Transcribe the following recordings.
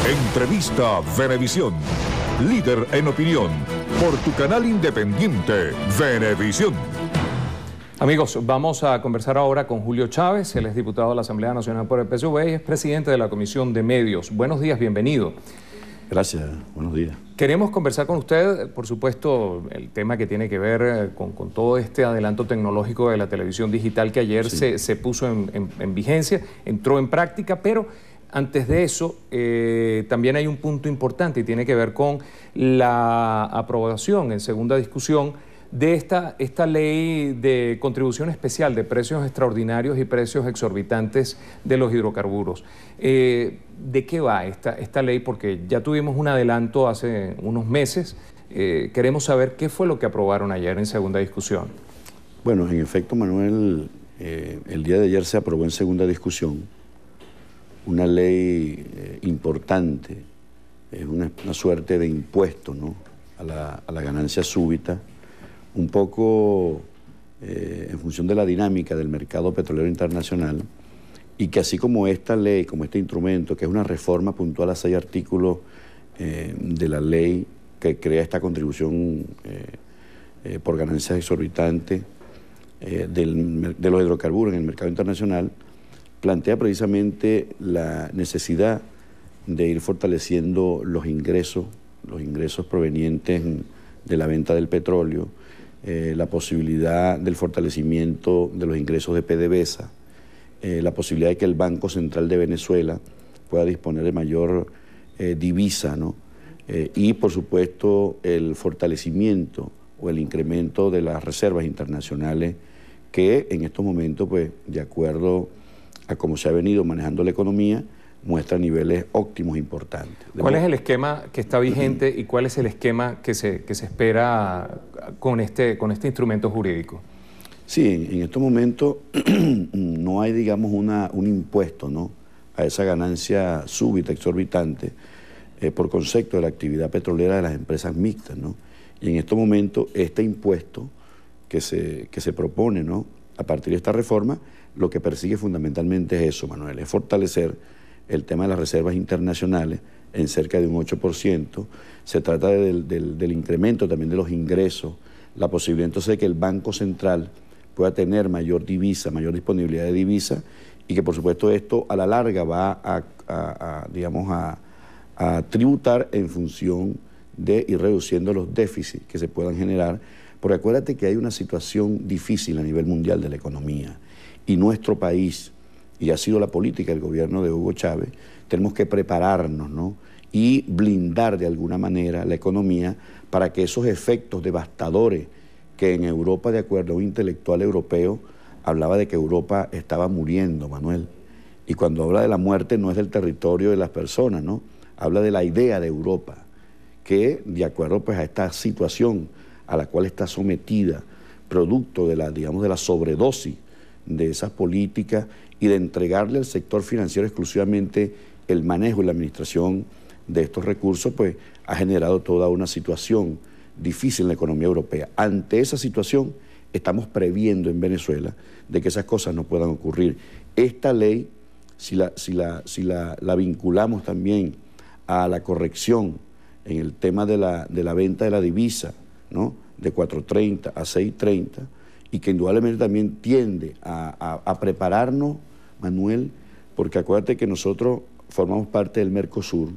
Entrevista Venevisión. Líder en opinión. Por tu canal independiente, Venevisión. Amigos, vamos a conversar ahora con Julio Chávez. Él es diputado de la Asamblea Nacional por el PSV y es presidente de la Comisión de Medios. Buenos días, bienvenido. Gracias, buenos días. Queremos conversar con usted, por supuesto, el tema que tiene que ver con todo este adelanto tecnológico de la televisión digital que ayer se puso en vigencia, entró en práctica, pero antes de eso también hay un punto importante y tiene que ver con la aprobación en segunda discusión de esta ley de contribución especial de precios extraordinarios y precios exorbitantes de los hidrocarburos. ¿De qué va esta ley? Porque ya tuvimos un adelanto hace unos meses. Queremos saber qué fue lo que aprobaron ayer en segunda discusión. Bueno, en efecto, Manuel, el día de ayer se aprobó en segunda discusión una ley importante, una suerte de impuesto, ¿no?, a la ganancia súbita, un poco en función de la dinámica del mercado petrolero internacional, y que así como esta ley, como este instrumento, que es una reforma puntual a 6 artículos de la ley que crea esta contribución por ganancias exorbitantes de los hidrocarburos en el mercado internacional, plantea precisamente la necesidad de ir fortaleciendo los ingresos provenientes de la venta del petróleo, la posibilidad del fortalecimiento de los ingresos de PDVSA, la posibilidad de que el Banco Central de Venezuela pueda disponer de mayor divisa, ¿no? Y por supuesto el fortalecimiento o el incremento de las reservas internacionales que en estos momentos, pues de acuerdo a cómo se ha venido manejando la economía, muestra niveles óptimos importantes. ¿Cuál es el esquema que está vigente y cuál es el esquema que se espera con este instrumento jurídico? Sí, en estos momentos no hay, digamos, un impuesto, ¿no?, a esa ganancia súbita, exorbitante, por concepto de la actividad petrolera de las empresas mixtas, ¿no? Y en estos momentos este impuesto que se propone, ¿no?, a partir de esta reforma, lo que persigue fundamentalmente es eso, Manuel, es fortalecer el tema de las reservas internacionales en cerca de un 8%. Se trata del incremento también de los ingresos, la posibilidad entonces de que el Banco Central pueda tener mayor divisa, mayor disponibilidad de divisa, y que por supuesto esto a la larga va a tributar en función de ir reduciendo los déficits que se puedan generar, porque acuérdate que hay una situación difícil a nivel mundial de la economía, y nuestro país, y ha sido la política del gobierno de Hugo Chávez, tenemos que prepararnos, ¿no?, y blindar de alguna manera la economía para que esos efectos devastadores que en Europa, de acuerdo a un intelectual europeo, hablaba de que Europa estaba muriendo, Manuel. Y cuando habla de la muerte no es del territorio de las personas, ¿no?, habla de la idea de Europa, que de acuerdo pues a esta situación a la cual está sometida, producto de la sobredosis de esas políticas y de entregarle al sector financiero exclusivamente el manejo y la administración de estos recursos, pues ha generado toda una situación difícil en la economía europea. Ante esa situación estamos previendo en Venezuela de que esas cosas no puedan ocurrir. Esta ley, si la vinculamos también a la corrección en el tema de la venta de la divisa, ¿no?, de 4.30 a 6.30, y que indudablemente también tiende a prepararnos, Manuel, porque acuérdate que nosotros formamos parte del Mercosur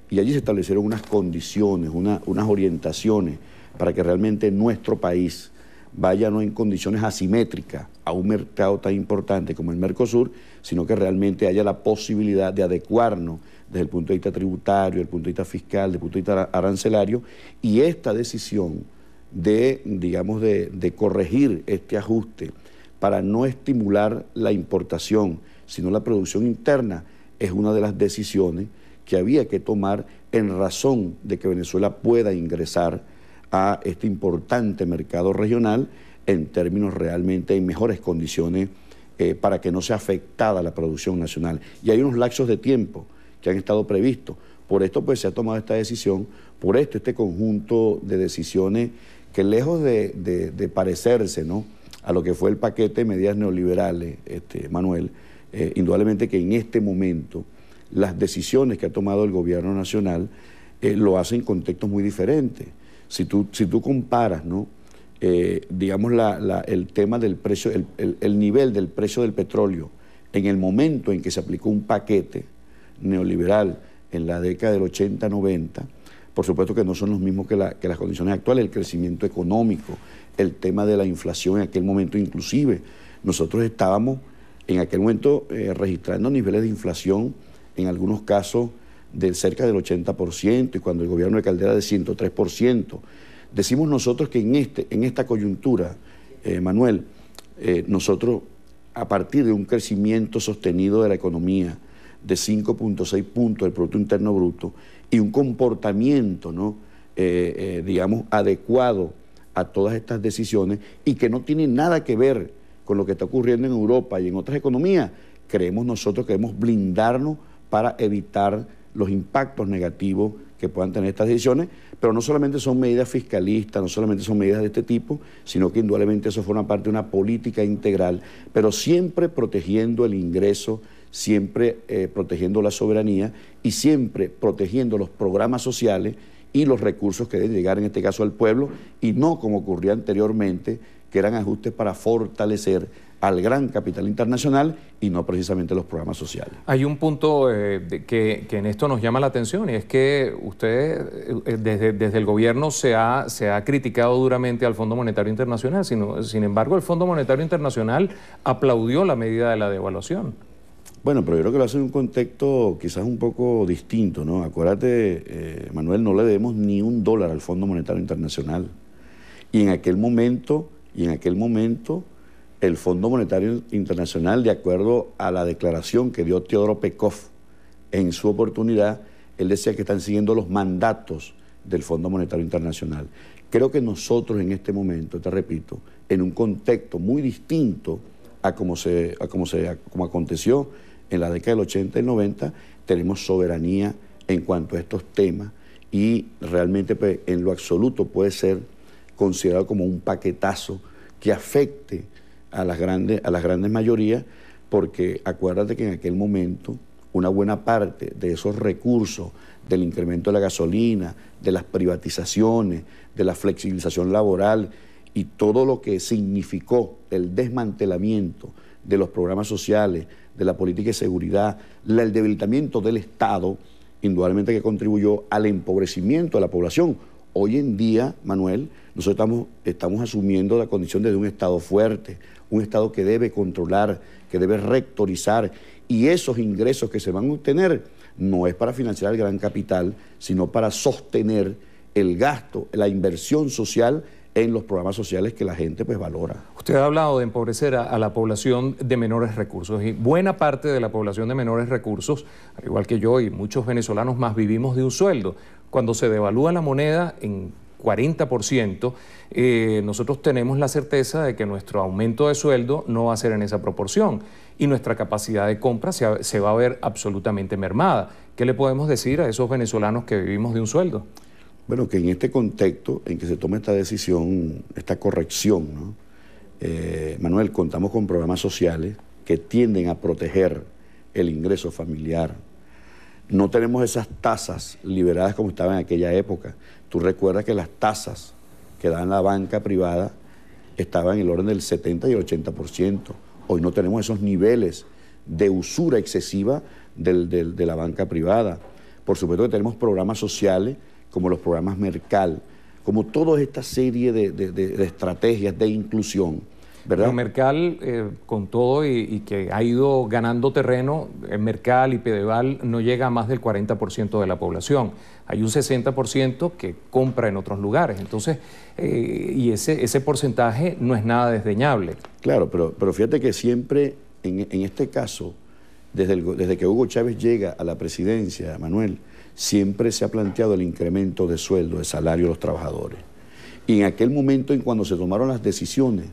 y allí se establecieron unas condiciones, unas orientaciones para que realmente nuestro país vaya no en condiciones asimétricas a un mercado tan importante como el Mercosur, sino que realmente haya la posibilidad de adecuarnos desde el punto de vista tributario, desde el punto de vista fiscal, desde el punto de vista arancelario, y esta decisión de corregir este ajuste para no estimular la importación, sino la producción interna, es una de las decisiones que había que tomar en razón de que Venezuela pueda ingresar a este importante mercado regional en términos realmente en mejores condiciones para que no sea afectada la producción nacional. Y hay unos lapsos de tiempo que han estado previstos. Por esto pues se ha tomado esta decisión, por esto este conjunto de decisiones que lejos de parecerse, ¿no?, a lo que fue el paquete de medidas neoliberales, Manuel, indudablemente que en este momento las decisiones que ha tomado el gobierno nacional lo hace en contextos muy diferentes. Si tú comparas, ¿no? Digamos, el tema del precio, el nivel del precio del petróleo en el momento en que se aplicó un paquete neoliberal en la década del 80-90, por supuesto que no son los mismos que las condiciones actuales, el crecimiento económico, el tema de la inflación en aquel momento inclusive. Nosotros estábamos en aquel momento registrando niveles de inflación, en algunos casos de cerca del 80%, y cuando el gobierno de Caldera de 103%. Decimos nosotros que en esta coyuntura, Manuel, nosotros, a partir de un crecimiento sostenido de la economía de 5.6 puntos del Producto Interno Bruto y un comportamiento, ¿no? Digamos, adecuado a todas estas decisiones y que no tiene nada que ver con lo que está ocurriendo en Europa y en otras economías, creemos nosotros que debemos blindarnos para evitar los impactos negativos que puedan tener estas decisiones, pero no solamente son medidas fiscalistas, no solamente son medidas de este tipo, sino que indudablemente eso forma parte de una política integral, pero siempre protegiendo el ingreso, siempre protegiendo la soberanía y siempre protegiendo los programas sociales y los recursos que deben llegar en este caso al pueblo, y no como ocurría anteriormente, que eran ajustes para fortalecer al gran capital internacional y no precisamente los programas sociales. Hay un punto que en esto nos llama la atención, y es que usted desde el gobierno se ha criticado duramente al Fondo Monetario Internacional, sin embargo el Fondo Monetario Internacional aplaudió la medida de la devaluación. Bueno, pero yo creo que lo hace en un contexto quizás un poco distinto, ¿no? Acuérdate, Manuel, no le debemos ni $1 al Fondo Monetario Internacional. Y en aquel momento, el Fondo Monetario Internacional, de acuerdo a la declaración que dio Teodoro Pekov en su oportunidad, él decía que están siguiendo los mandatos del Fondo Monetario Internacional. Creo que nosotros en este momento, te repito, en un contexto muy distinto a como aconteció en la década del 80 y el 90, tenemos soberanía en cuanto a estos temas y realmente pues, en lo absoluto puede ser considerado como un paquetazo que afecte a las grandes mayorías, porque acuérdate que en aquel momento una buena parte de esos recursos del incremento de la gasolina, de las privatizaciones, de la flexibilización laboral y todo lo que significó el desmantelamiento de los programas sociales, de la política de seguridad, el debilitamiento del Estado, indudablemente que contribuyó al empobrecimiento de la población. Hoy en día, Manuel, nosotros estamos asumiendo la condición de un Estado fuerte, un Estado que debe controlar, que debe rectorizar, y esos ingresos que se van a obtener no es para financiar el gran capital, sino para sostener el gasto, la inversión social en los programas sociales que la gente pues valora. Usted ha hablado de empobrecer a la población de menores recursos, y buena parte de la población de menores recursos, al igual que yo y muchos venezolanos más, vivimos de un sueldo. Cuando se devalúa la moneda en 40%, nosotros tenemos la certeza de que nuestro aumento de sueldo no va a ser en esa proporción y nuestra capacidad de compra se va a ver absolutamente mermada. ¿Qué le podemos decir a esos venezolanos que vivimos de un sueldo? Bueno, que en este contexto en que se toma esta decisión, esta corrección, ¿no? Manuel, contamos con programas sociales que tienden a proteger el ingreso familiar. No tenemos esas tasas liberadas como estaban en aquella época. Tú recuerdas que las tasas que daban la banca privada estaban en el orden del 70 y el 80%. Hoy no tenemos esos niveles de usura excesiva de la banca privada. Por supuesto que tenemos programas sociales como los programas Mercal, como toda esta serie de estrategias de inclusión, ¿verdad? Pero Mercal, con todo y que ha ido ganando terreno, Mercal y Pedeval no llega a más del 40% de la población. Hay un 60% que compra en otros lugares. Entonces, y ese porcentaje no es nada desdeñable. Claro, pero fíjate que siempre, en este caso, desde que Hugo Chávez llega a la presidencia, Manuel, siempre se ha planteado el incremento de sueldo, de salario de los trabajadores. Y en aquel momento, en cuando se tomaron las decisiones,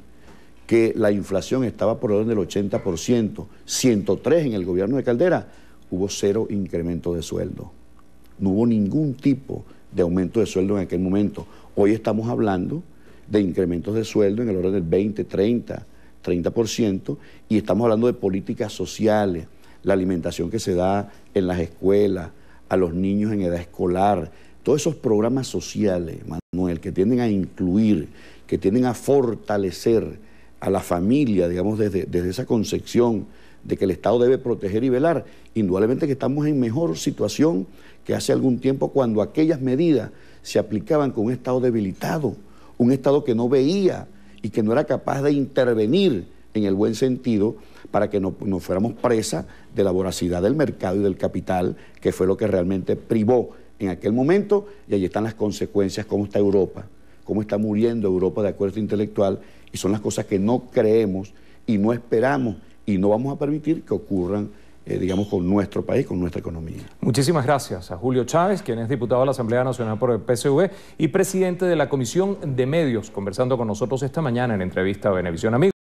que la inflación estaba por el orden del 80%, 103 en el gobierno de Caldera, hubo 0 incremento de sueldo. No hubo ningún tipo de aumento de sueldo en aquel momento. Hoy estamos hablando de incrementos de sueldo en el orden del 20, 30%, y estamos hablando de políticas sociales, la alimentación que se da en las escuelas, a los niños en edad escolar, todos esos programas sociales, Manuel, que tienden a incluir, que tienden a fortalecer a la familia, digamos, desde esa concepción de que el Estado debe proteger y velar, indudablemente que estamos en mejor situación que hace algún tiempo cuando aquellas medidas se aplicaban con un Estado debilitado, un Estado que no veía y que no era capaz de intervenir en el buen sentido para que no fuéramos presa de la voracidad del mercado y del capital, que fue lo que realmente privó en aquel momento, y ahí están las consecuencias, cómo está Europa, cómo está muriendo Europa de acuerdo intelectual, y son las cosas que no creemos y no esperamos y no vamos a permitir que ocurran, digamos, con nuestro país, con nuestra economía. Muchísimas gracias a Julio Chávez, quien es diputado de la Asamblea Nacional por el PSV y presidente de la Comisión de Medios, conversando con nosotros esta mañana en entrevista a Venevisión. Amigos.